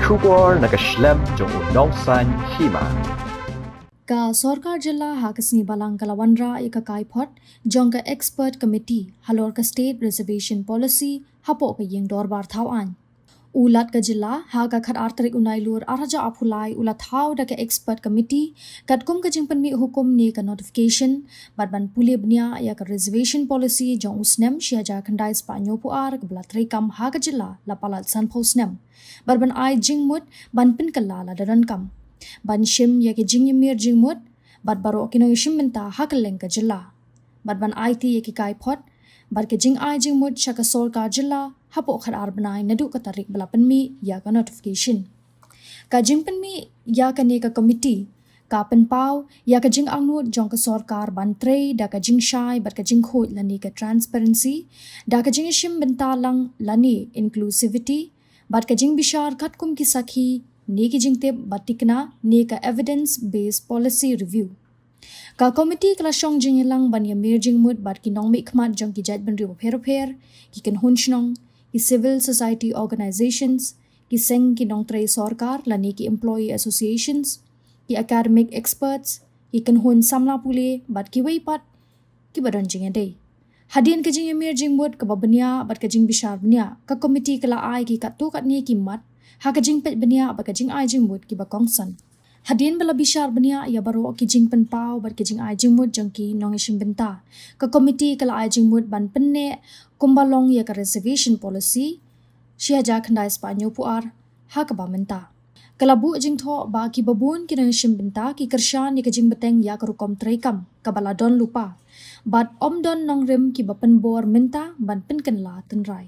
Shubor nakaslem jong unongsan Hima. Ka Sorkar Jilla Hakasni Balang Kalawandra ika kaipot jong ka expert committee halor ka state reservation policy hapo ka yeng dorbar thawan. Ulat ka jilla ha ka khat artrik unailur araja apulai ulat thau da ka expert committee kat kum ka jingpan mi hukum ni ka notification badban puli bnia ya ka reservation policy jong usnem shiaja khandai spanyo puar ka blatri kam ha ka jilla lapalat san posnem badban ai Jingmut ban pin kalala daran kam ban shim ya ke Jingmir Jingmut bad baro kino shim menta hakaleng ka jilla badban IT ya ke kai pot bad ke jing ai Jingmut shaka Sorkar Jilla hapo khar arbnai nadu ka tarik balapan mi ya ka notification ka jingpan mi ya ka ne ka committee ka penpau ya ka jing angnu jong ka Sorkar ban tre da ka jing shai bad ka jing khoi lani ka transparency da ka jing shim bentalang lani inclusivity bad ka jing bishar khat kum ki sakhi ne ki jing te batikna ne ka evidence based policy review ka committee kala shong jing lang ban ya mir jing mut bad ki nong mi khmat jong ki jat ban ri pher ki kan hunchnong ki civil society organizations ki seng ki nong tre Sorkar lani ki employee associations ki academic experts ki kan hun samla pule bad ki weipat ki badan jing ade hadin ka jing mir jing mut ka babnya bad ka jing bishar bnya ka committee kala ai ki kat tu kat ni ki mat ha ka jing pet bnya ba ka jing ai jing mut ki ba kongsan hadin bala bishar bnya ya baro ki jing pen pau bad ka jing ai jing mut jong ki nong ishim benta ka committee kala ai jing mut ban Pynneh Kumba long ya ka reservation policy shiaja khandai spanyo puar ha ka ba menta kalabu jing tho ba ki babun ki nong ishim benta ki kershan ni ka jing beteng ya ka rukom treikam ka bala don lupa bad om don nong rim ki bapen bor menta ban pen kan la tenrai